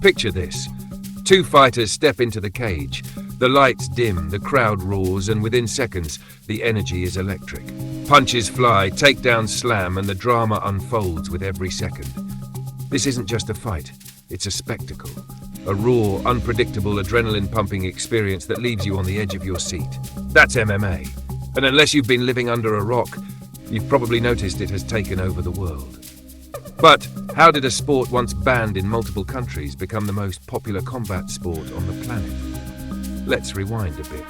Picture this. Two fighters step into the cage. The lights dim, the crowd roars, and within seconds, the energy is electric. Punches fly, takedowns slam, and the drama unfolds with every second. This isn't just a fight, it's a spectacle. A raw, unpredictable, adrenaline-pumping experience that leaves you on the edge of your seat. That's MMA. And unless you've been living under a rock, you've probably noticed it has taken over the world. But how did a sport once banned in multiple countries become the most popular combat sport on the planet? Let's rewind a bit.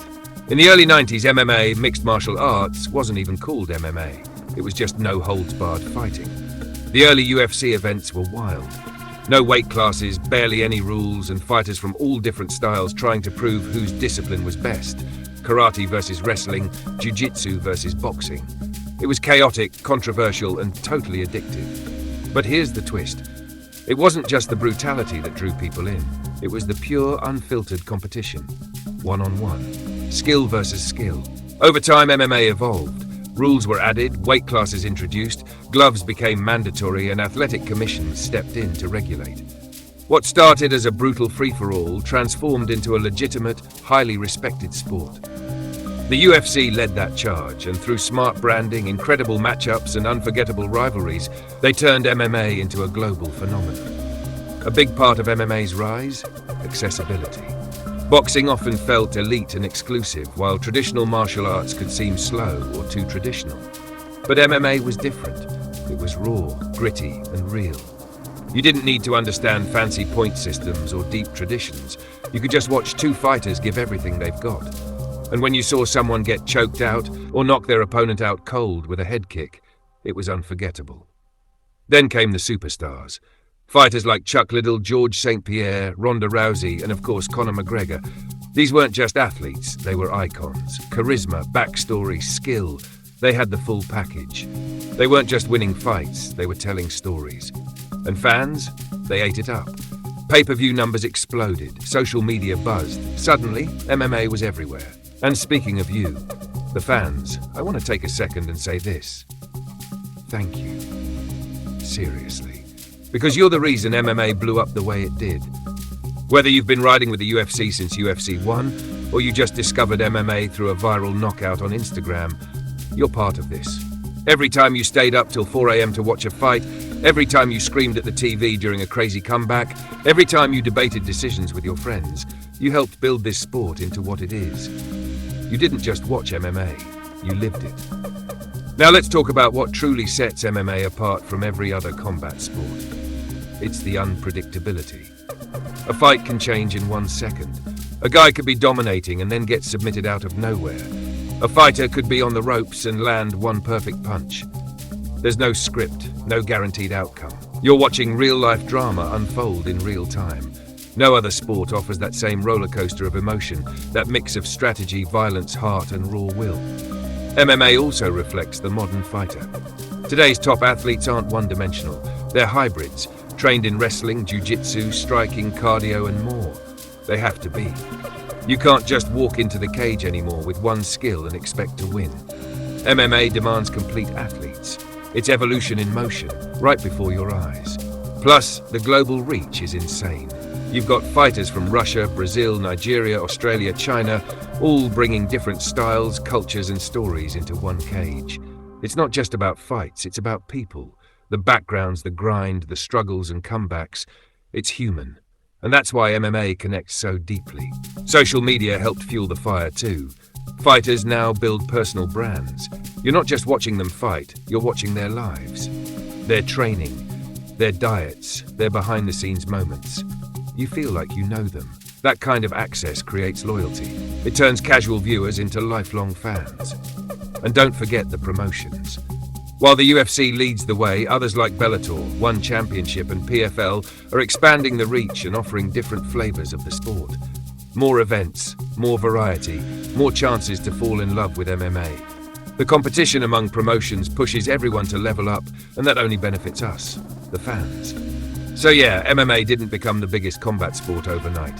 In the early 90s, MMA, mixed martial arts, wasn't even called MMA. It was just no-holds-barred fighting. The early UFC events were wild. No weight classes, barely any rules, and fighters from all different styles trying to prove whose discipline was best. Karate versus wrestling, jiu-jitsu versus boxing. It was chaotic, controversial, and totally addictive. But here's the twist. It wasn't just the brutality that drew people in. It was the pure, unfiltered competition. One-on-one. Skill versus skill. Over time, MMA evolved. Rules were added, weight classes introduced, gloves became mandatory, and athletic commissions stepped in to regulate. What started as a brutal free-for-all transformed into a legitimate, highly respected sport. The UFC led that charge, and through smart branding, incredible matchups, and unforgettable rivalries, they turned MMA into a global phenomenon. A big part of MMA's rise? Accessibility. Boxing often felt elite and exclusive, while traditional martial arts could seem slow or too traditional. But MMA was different. It was raw, gritty, and real. You didn't need to understand fancy point systems or deep traditions. You could just watch two fighters give everything they've got. And when you saw someone get choked out or knock their opponent out cold with a head kick, it was unforgettable. Then came the superstars. Fighters like Chuck Liddell, George St. Pierre, Ronda Rousey, and of course Conor McGregor. These weren't just athletes, they were icons. Charisma, backstory, skill. They had the full package. They weren't just winning fights, they were telling stories. And fans? They ate it up. Pay-per-view numbers exploded, social media buzzed. Suddenly, MMA was everywhere. And speaking of you, the fans, I want to take a second and say this. Thank you. Seriously. Because you're the reason MMA blew up the way it did. Whether you've been riding with the UFC since UFC 1, or you just discovered MMA through a viral knockout on Instagram, you're part of this. Every time you stayed up till 4 a.m. to watch a fight, every time you screamed at the TV during a crazy comeback, every time you debated decisions with your friends, you helped build this sport into what it is. You didn't just watch MMA, you lived it. Now let's talk about what truly sets MMA apart from every other combat sport. It's the unpredictability. A fight can change in 1 second. A guy could be dominating and then get submitted out of nowhere. A fighter could be on the ropes and land one perfect punch. There's no script, no guaranteed outcome. You're watching real-life drama unfold in real time. No other sport offers that same roller coaster of emotion, that mix of strategy, violence, heart, and raw will. MMA also reflects the modern fighter. Today's top athletes aren't one-dimensional. They're hybrids, trained in wrestling, jiu-jitsu, striking, cardio, and more. They have to be. You can't just walk into the cage anymore with one skill and expect to win. MMA demands complete athletes. It's evolution in motion, right before your eyes. Plus, the global reach is insane. You've got fighters from Russia, Brazil, Nigeria, Australia, China, all bringing different styles, cultures, and stories into one cage. It's not just about fights, it's about people. The backgrounds, the grind, the struggles and comebacks. It's human. And that's why MMA connects so deeply. Social media helped fuel the fire too. Fighters now build personal brands. You're not just watching them fight, you're watching their lives. Their training, their diets, their behind-the-scenes moments. You feel like you know them. That kind of access creates loyalty. It turns casual viewers into lifelong fans. And don't forget the promotions. While the UFC leads the way, others like Bellator, One Championship, and PFL are expanding the reach and offering different flavors of the sport. More events, more variety, more chances to fall in love with MMA. The competition among promotions pushes everyone to level up, and that only benefits us, the fans. So yeah, MMA didn't become the biggest combat sport overnight.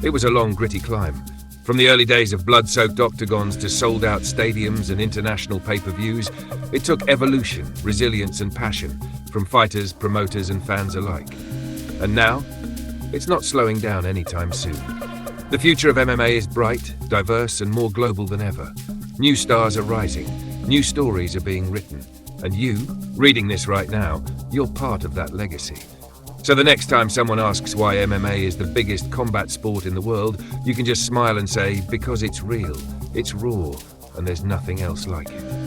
It was a long, gritty climb. From the early days of blood-soaked octagons to sold-out stadiums and international pay-per-views, it took evolution, resilience, and passion from fighters, promoters, and fans alike. And now, It's not slowing down anytime soon. The future of MMA is bright, diverse, and more global than ever. New stars are rising, new stories are being written, and you, reading this right now, you're part of that legacy. So the next time someone asks why MMA is the biggest combat sport in the world, you can just smile and say, because it's real, it's raw, and there's nothing else like it.